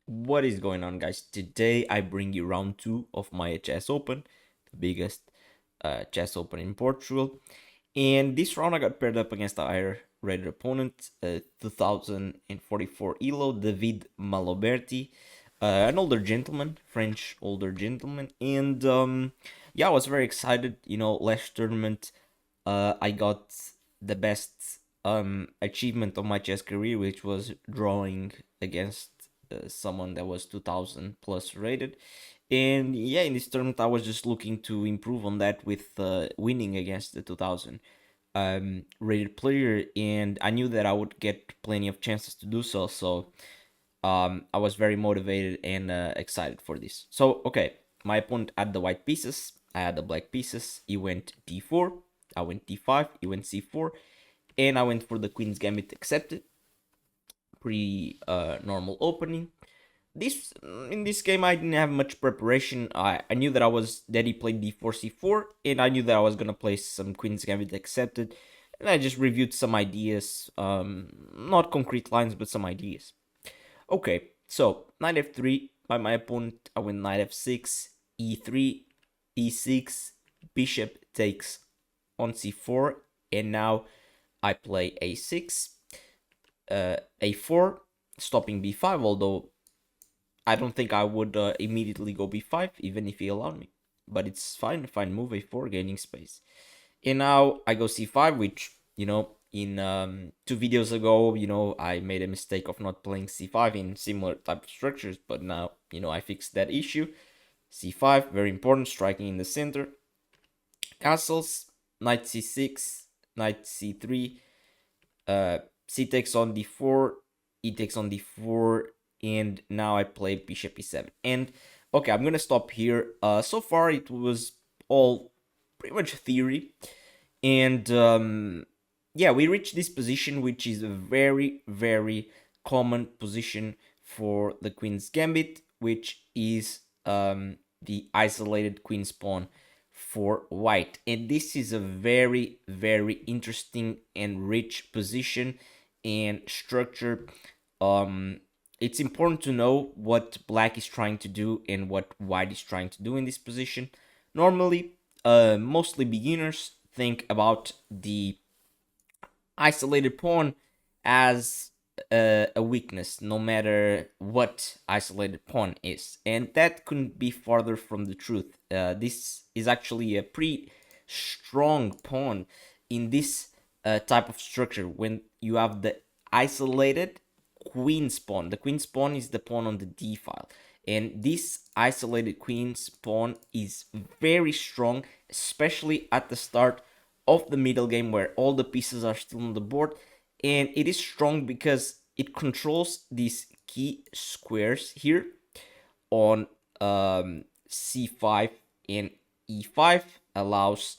What is going on, guys? Today I bring you round 2 of my chess open, the biggest chess open in Portugal. And this round I got paired up against a higher rated opponent, 2044 elo David Maloberti, an older gentleman, French older gentleman. And yeah, I was very excited. Last tournament I got the best achievement of my chess career, which was drawing against someone that was 2000 plus rated. And yeah, in this tournament, I was just looking to improve on that with winning against the 2000 rated player, and I knew that I would get plenty of chances to do so. So I was very motivated and excited for this. So, okay, my opponent had the white pieces, I had the black pieces. He went d4, I went d5, he went c4, and I went for the queen's gambit accepted. Pretty normal opening. This in this game I didn't have much preparation. I knew that he played d4 c4, and I knew that I was gonna play some queen's gambit accepted, and I just reviewed some ideas, not concrete lines but some ideas. Okay, so knight f3 by my opponent. I win knight f6, e3, e6, bishop takes on c4, and now I play a6, a4, stopping b5, although I don't think I would immediately go b5, even if he allowed me. But it's fine move, a4, gaining space. And now I go c5, which, in 2 videos ago, I made a mistake of not playing c5 in similar type of structures, but now, I fixed that issue. c5, very important, striking in the center. Castles, knight c6, knight c3, c takes on d4, e takes on d4, and now I play bishop e7. And okay, I'm gonna stop here. So far it was all pretty much theory, and yeah, we reached this position, which is a very, very common position for the queen's gambit, which is the isolated queen's pawn for white. And this is a very, very interesting and rich position and structure. It's important to know what black is trying to do and what white is trying to do in this position. Normally, mostly beginners think about the isolated pawn as a weakness, no matter what isolated pawn is, and that couldn't be farther from the truth. This is actually a pretty strong pawn in this type of structure. When you have the isolated queen's pawn, the queen's pawn is the pawn on the d file, and this isolated queen's pawn is very strong, especially at the start of the middle game where all the pieces are still on the board. And it is strong because it controls these key squares here on c5 and e5, allows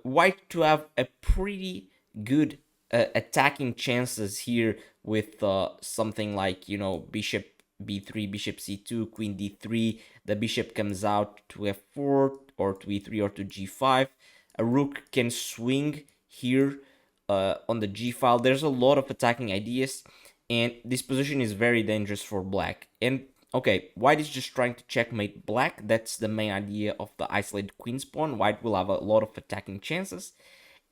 white to have a pretty good attacking chances here with something like, bishop b3, bishop c2, queen d3. The bishop comes out to f4 or to e3 or to g5. A rook can swing here on the g file. There's a lot of attacking ideas, and this position is very dangerous for black. And okay, white is just trying to checkmate black. That's the main idea of the isolated queen's pawn. White will have a lot of attacking chances,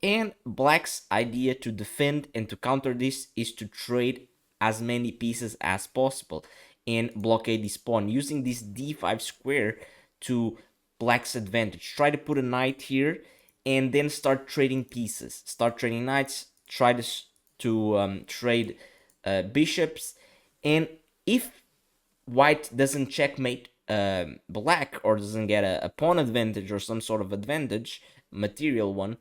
and black's idea to defend and to counter this is to trade as many pieces as possible and blockade this pawn using this d5 square to black's advantage. Try to put a knight here and then start trading pieces. Start trading knights. Try to trade bishops. And if white doesn't checkmate black, or doesn't get a pawn advantage or some sort of advantage, material one,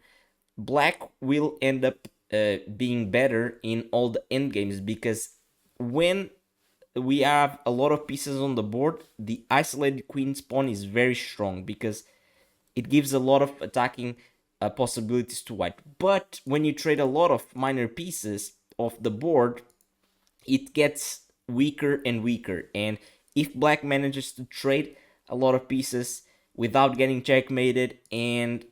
black will end up being better in all the endgames, because when we have a lot of pieces on the board, the isolated queen's pawn is very strong because it gives a lot of attacking possibilities to white. But when you trade a lot of minor pieces off the board, it gets weaker and weaker. And if black manages to trade a lot of pieces without getting checkmated, and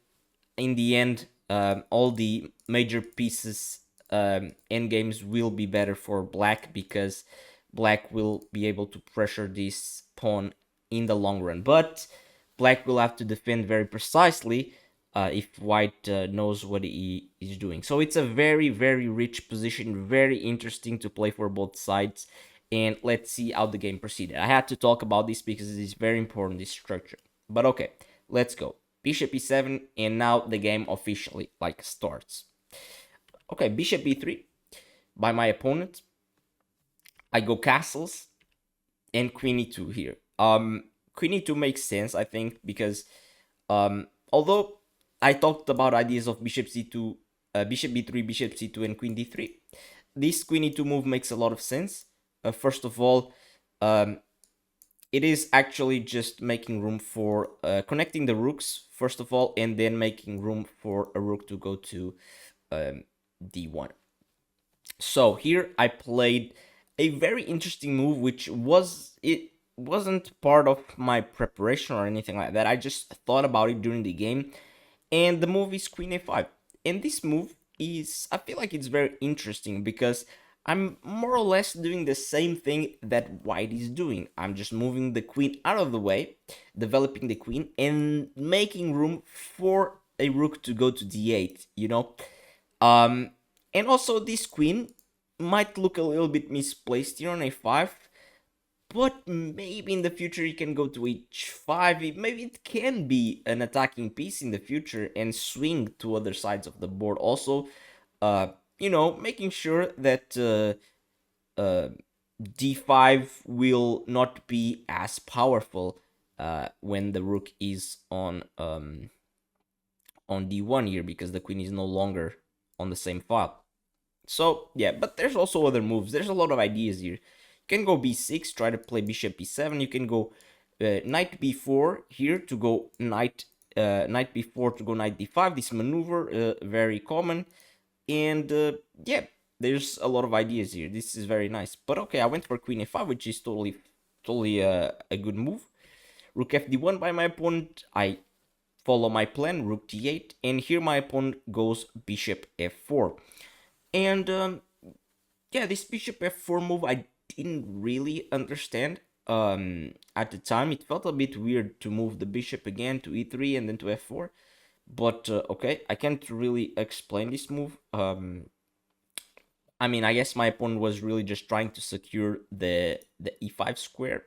in the end, all the major pieces end games will be better for black, because black will be able to pressure this pawn in the long run. But black will have to defend very precisely if white knows what he is doing. So it's a very, very rich position, very interesting to play for both sides. And let's see how the game proceeded. I had to talk about this because it is very important, this structure. But okay, let's go. Bishop e7, and now the game officially like starts. Okay, bishop e3 by my opponent. I go castles and queen e2 here. Queen e2 makes sense, I think, because although I talked about ideas of bishop c2, bishop b3, bishop c2, and queen d3, this queen e2 move makes a lot of sense. First of all, it is actually just making room for connecting the rooks, first of all, and then making room for a rook to go to d1. So here I played a very interesting move, which wasn't part of my preparation or anything like that. I just thought about it during the game, and the move is queen a5. And this move is, I feel like it's very interesting because I'm more or less doing the same thing that white is doing. I'm just moving the queen out of the way, developing the queen, and making room for a rook to go to d8, you know? Um, and also this queen might look a little bit misplaced here on a5, but maybe in the future you can go to h5. Maybe it can be an attacking piece in the future and swing to other sides of the board. Also, making sure that d5 will not be as powerful when the rook is on d1 here, because the queen is no longer on the same file. So yeah, but there's also other moves. There's a lot of ideas here. You can go b6, try to play bishop b7. You can go knight b4 here to go knight b4 to go knight d5. This maneuver very common, and yeah, there's a lot of ideas here. This is very nice. But okay, I went for queen a5, which is totally a good move. Rook fd1 by my opponent. I follow my plan, rook d8, and here my opponent goes bishop f4. And yeah, this bishop f4 move I didn't really understand. At the time, it felt a bit weird to move the bishop again to e3 and then to f4. But okay, I can't really explain this move. I mean, I guess my opponent was really just trying to secure the e5 square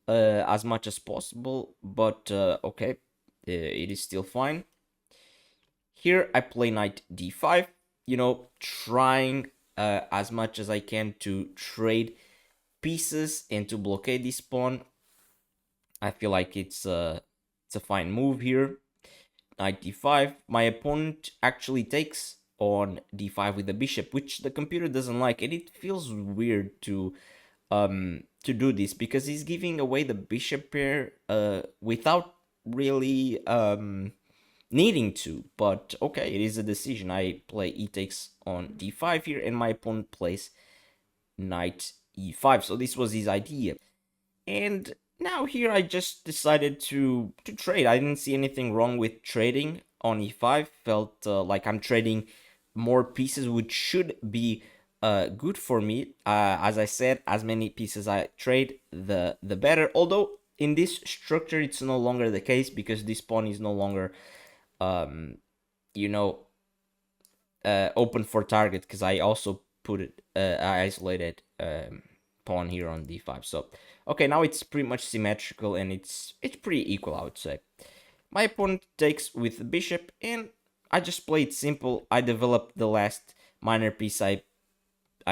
as much as possible. But okay, it is still fine. Here I play knight d5, trying as much as I can to trade pieces and to blockade this pawn. I feel like it's a fine move here. Knight d5. My opponent actually takes on d5 with the bishop, which the computer doesn't like, and it feels weird to do this because he's giving away the bishop pair without really needing to. But okay, it is a decision. I play e takes on d5 here, and my opponent plays knight e5. So this was his idea. And now here I just decided to trade. I didn't see anything wrong with trading on e5. Felt like I'm trading more pieces, which should be good for me. As I said, as many pieces I trade, the better. Although in this structure, it's no longer the case because this pawn is no longer, you know, open for target, because I also put it, I isolated pawn here on d5. So okay, now it's pretty much symmetrical and it's pretty equal, I would say. My opponent takes with the bishop, and I just play it simple. I developed the last minor piece. I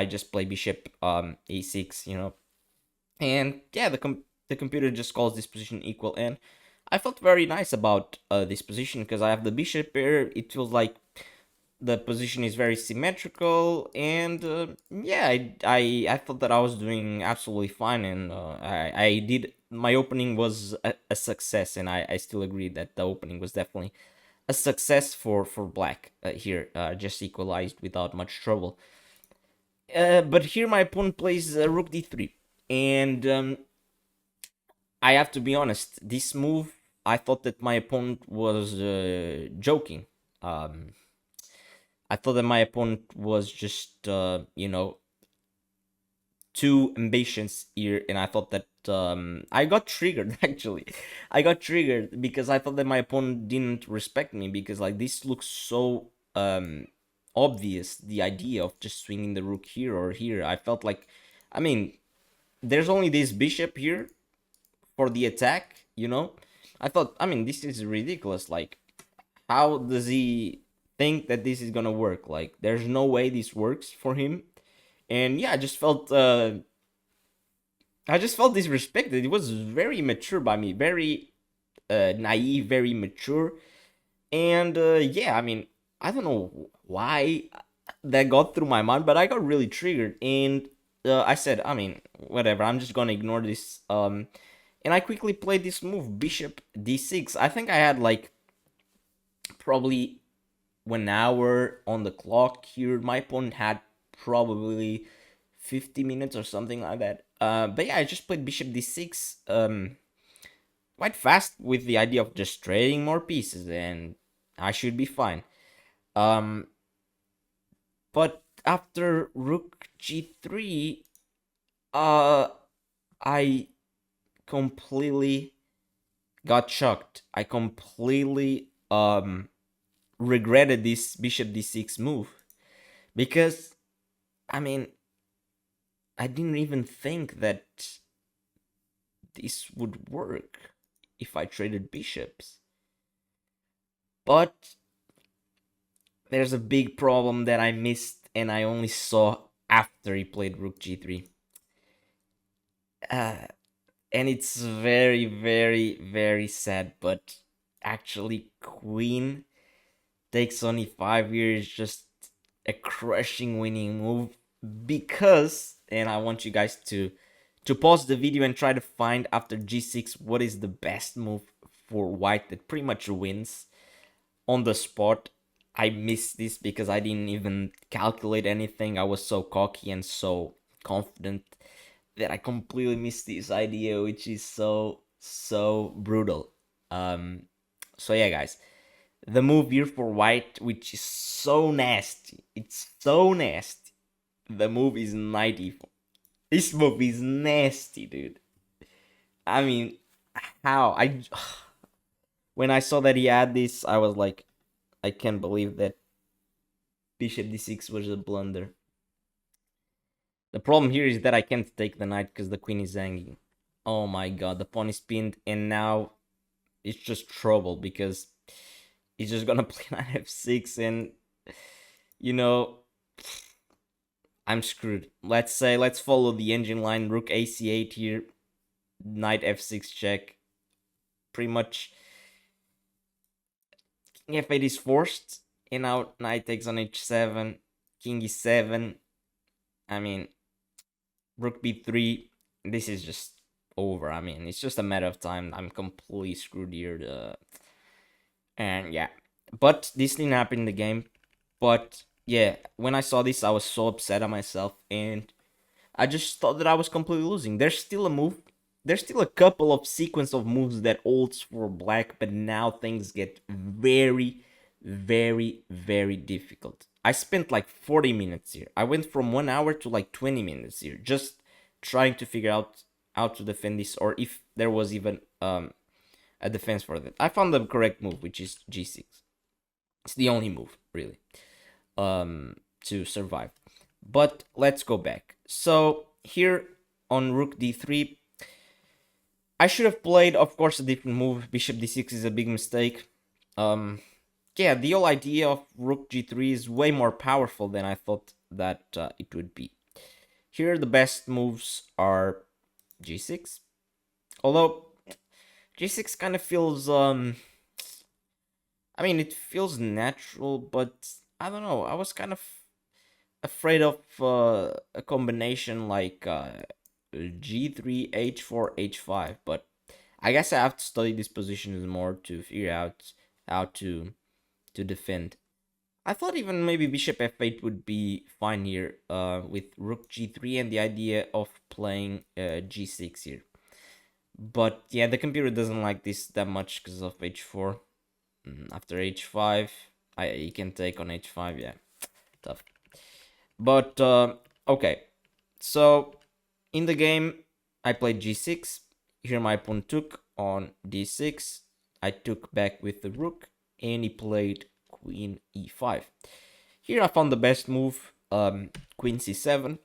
just play bishop e6, and yeah, the computer just calls this position equal, and I felt very nice about this position because I have the bishop here. It feels like the position is very symmetrical, and yeah, I thought that I was doing absolutely fine, and I did. My opening was a success, and I still agree that the opening was definitely a success for black here, just equalized without much trouble. But here my opponent plays rook d3, and I have to be honest, this move, I thought that my opponent was joking. I thought that my opponent was just, too ambitious here, and I thought that I got triggered actually. I got triggered because I thought that my opponent didn't respect me, because like this looks so obvious, the idea of just swinging the rook here or here. I felt like, I mean, there's only this bishop here for the attack, you know? I thought, I mean, this is ridiculous. Like, how does he think that this is gonna work? Like, there's no way this works for him. And yeah, I just felt disrespected. It was very mature by me, very naive, very mature. And yeah, I mean, I don't know why that got through my mind, but I got really triggered. And I said, I mean, whatever, I'm just gonna ignore this. And I quickly played this move, bishop d6. I think I had like probably 1 hour on the clock here. My opponent had probably 50 minutes or something like that. But yeah, I just played bishop d6 quite fast with the idea of just trading more pieces, and I should be fine. Um, but after rook g3, I completely got shocked. I completely regretted this bishop d6 move, because I mean, I didn't even think that this would work if I traded bishops. But there's a big problem that I missed and I only saw after he played rook g3. Uh, and it's very, very, very sad, but actually queen takes on e5 here is just a crushing winning move, because, and I want you guys to pause the video and try to find after g6 what is the best move for white that pretty much wins on the spot. I missed this because I didn't even calculate anything. I was so cocky and so confident that I completely missed this idea, which is so brutal. So yeah, guys, the move here for white, which is so nasty. It's so nasty. The move is knight e4. This move is nasty, dude. I mean, how? When I saw that he had this, I was like, I can't believe that bishop d6 was a blunder. The problem here is that I can't take the knight because the queen is hanging. Oh my god, the pawn is pinned, and now it's just trouble because he's just gonna play knight f6, and you know, I'm screwed. Let's follow the engine line. Rook ac8 here, knight f6 check. Pretty much king f8 is forced, and now knight takes on h7, king e7. I mean, rook b3. This is just over. I mean, it's just a matter of time. I'm completely screwed here. And yeah, but this didn't happen in the game. But yeah, when I saw this, I was so upset at myself, and I just thought that I was completely losing. There's still a move. There's still a couple of sequence of moves that holds for black, but now things get very, very, very difficult. I spent like 40 minutes here. I went from 1 hour to like 20 minutes here, just trying to figure out how to defend this, or if there was even a defense for that. I found the correct move, which is g6. It's the only move, really, to survive. But let's go back. So here on rook d3, I should have played, of course, a different move. Bishop d6 is a big mistake. Yeah, the whole idea of rook g3 is way more powerful than I thought that it would be. Here, the best moves are g6. Although, g6 kind of feels, I mean, it feels natural, but I don't know. I was kind of afraid of a combination like g3, h4, h5, but I guess I have to study these positions more to figure out how to defend. I thought even maybe bishop f8 would be fine here with rook g3 and the idea of playing g6 here. But yeah, the computer doesn't like this that much because of h4. After h5, you can take on h5, yeah, tough. But okay, so In the game, I played g6. Here my pawn took on d6. I took back with the rook, and he played queen e5. Here I found the best move, queen c7,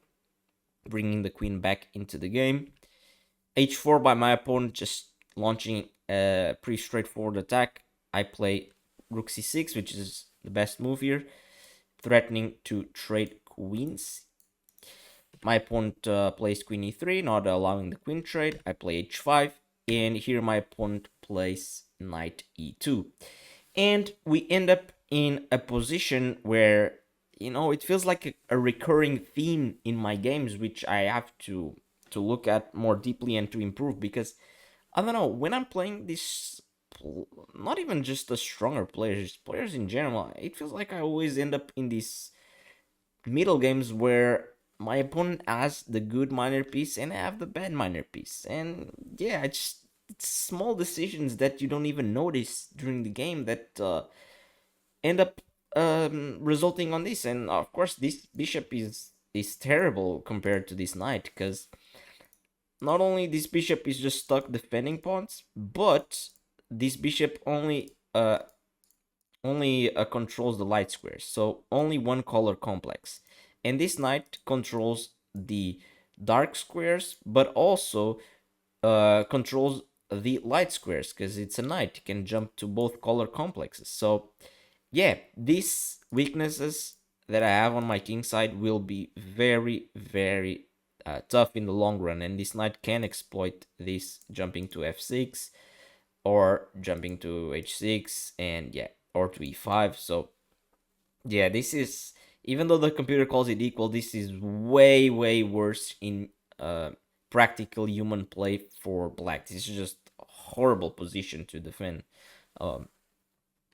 bringing the queen back into the game. h4 by my opponent, just launching a pretty straightforward attack. I play rook c6, which is the best move here, threatening to trade queens. My opponent plays queen e3, not allowing the queen trade. I play h5, and here my opponent plays knight e2. And we end up in a position where, it feels like a recurring theme in my games, which I have to look at more deeply and to improve, because I don't know, when I'm playing this, not even just the stronger players in general, it feels like I always end up in these middle games where my opponent has the good minor piece and I have the bad minor piece. And yeah, it's small decisions that you don't even notice during the game that end up resulting on this. And of course, this bishop is terrible compared to this knight, because not only this bishop is just stuck defending pawns, but this bishop only controls the light squares, so only one color complex. And this knight controls the dark squares, but also controls the light squares, because it's a knight. It can jump to both color complexes. So yeah, these weaknesses that I have on my king side will be very, very tough in the long run, and this knight can exploit this, jumping to f6 or jumping to h6, and yeah, or to e5. So yeah, this is, even though the computer calls it equal, this is way, way worse in practical human play for black. This is just a horrible position to defend. um,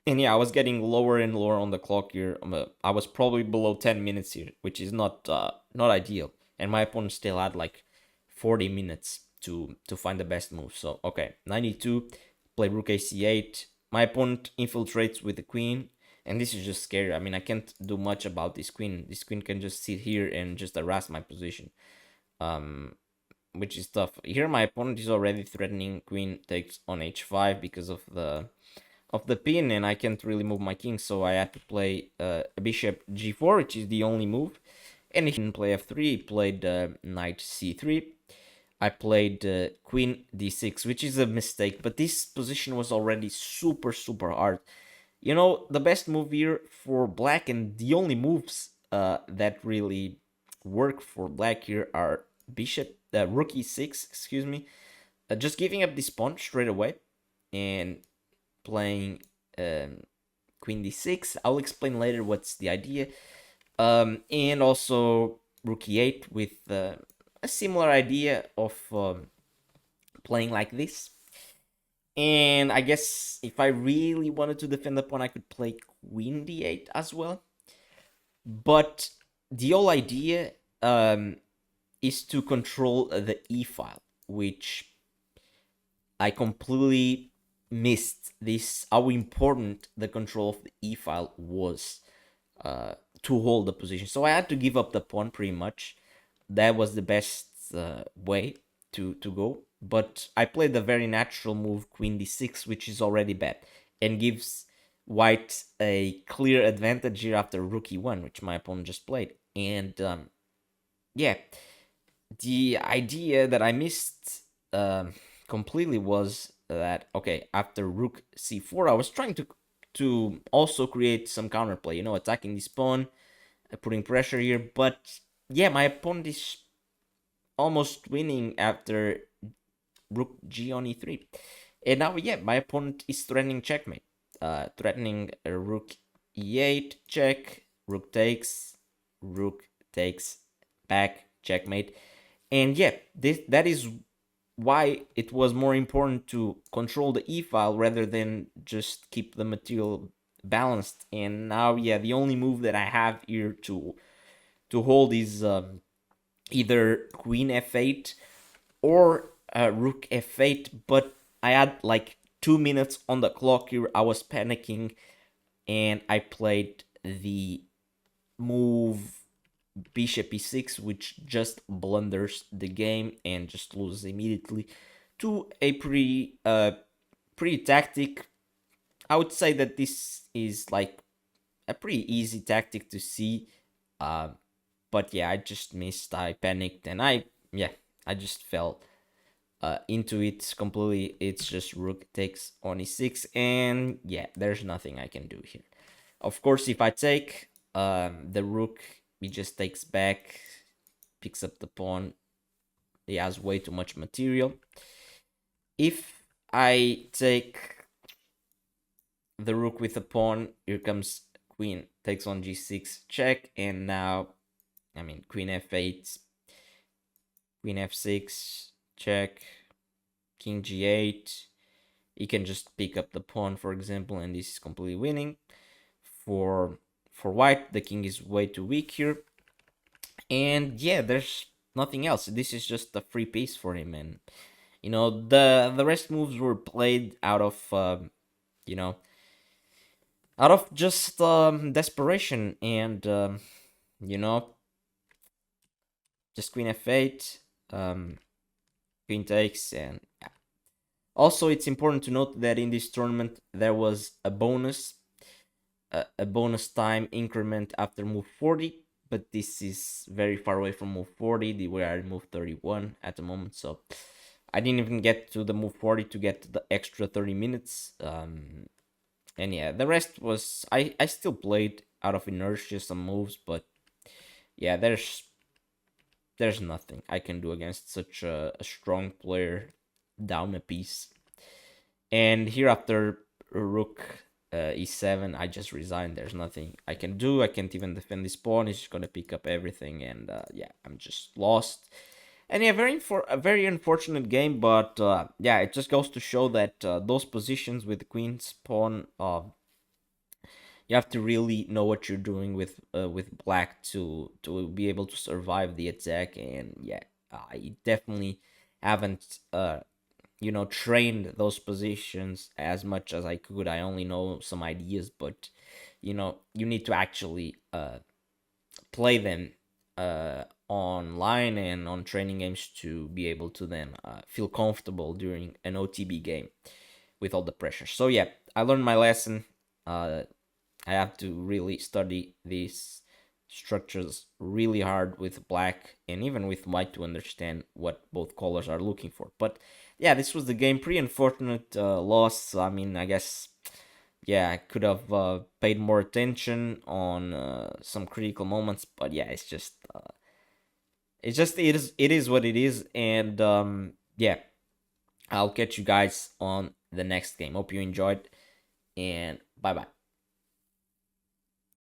and yeah, I was getting lower and lower on the clock here. I was probably below 10 minutes here, which is not ideal. And my opponent still had like 40 minutes to find the best move. So okay, 92, play rook ac8. My opponent infiltrates with the queen, and this is just scary. I mean, I can't do much about this queen. This queen can just sit here and just harass my position, which is tough. Here my opponent is already threatening queen takes on h5 because of the pin, and I can't really move my king, so I had to play a bishop g4, which is the only move. And he didn't play f3, he played knight c3. I played queen d6, which is a mistake, but this position was already super, super hard. The best move here for black, and the only moves that really work for black here, are rook e6, excuse me, just giving up this pawn straight away, and playing queen d6. I'll explain later what's the idea. And also rook e8 with a similar idea of playing like this. And I guess if I really wanted to defend the pawn, I could play queen d8 as well. But the whole idea is to control the e file, which I completely missed this, how important the control of the e file was to hold the position. So I had to give up the pawn pretty much. That was the best way to go. But I played the very natural move queen d6, which is already bad, and gives white a clear advantage here after rook e1, which my opponent just played. And yeah, the idea that I missed completely was that, okay, after rook c4, I was trying to also create some counterplay, attacking this pawn, putting pressure here. But yeah, my opponent is almost winning after rook g on e3. And now, yeah, my opponent is threatening checkmate, threatening a rook e8 check, rook takes back, checkmate. And yeah, that is why it was more important to control the e file rather than just keep the material balanced. And now, yeah, the only move that I have here to hold is either queen f8 or rook f8. But I had like 2 minutes on the clock here. I was panicking, and I played the move bishop e6, which just blunders the game and just loses immediately to a pretty tactic. I would say that this is like a pretty easy tactic to see. Uh, but yeah, I just missed. I panicked and I just fell into it completely. It's just rook takes on e6, and yeah, there's nothing I can do here. Of course, if I take the rook, he just takes back, picks up the pawn. He has way too much material. If I take the rook with the pawn, here comes queen, takes on g6, check, and now, I mean, queen f8, queen f6, check, king g8. He can just pick up the pawn, for example, and this is completely winning. For white, the king is way too weak here. And yeah, there's nothing else. This is just a free piece for him, and the rest moves were played out of you know out of just desperation, and you know just queen f8, queen takes, and yeah. Also, it's important to note that in this tournament there was a bonus time increment after move 40, but this is very far away from move 40. We are at move 31 at the moment, so I didn't even get to the move 40 to get the extra 30 minutes. And yeah, the rest was I still played out of inertia some moves, but yeah, there's nothing I can do against such a strong player down a piece. And here after rook e7, I just resigned. There's nothing I can do. I can't even defend this pawn. He's just gonna pick up everything, and yeah, I'm just lost. And yeah, a very unfortunate game, but yeah, it just goes to show that those positions with the queen's pawn, you have to really know what you're doing with black to be able to survive the attack. And yeah, I definitely haven't trained those positions as much as I could. I only know some ideas, but you need to actually play them online and on training games to be able to then feel comfortable during an OTB game with all the pressure. So yeah, I learned my lesson. I have to really study these structures really hard with black and even with white to understand what both colors are looking for. But yeah, this was the game. Pretty unfortunate loss. I mean, I guess yeah, I could have paid more attention on some critical moments, but yeah, it is what it is, and yeah, I'll catch you guys on the next game. Hope you enjoyed, and bye bye.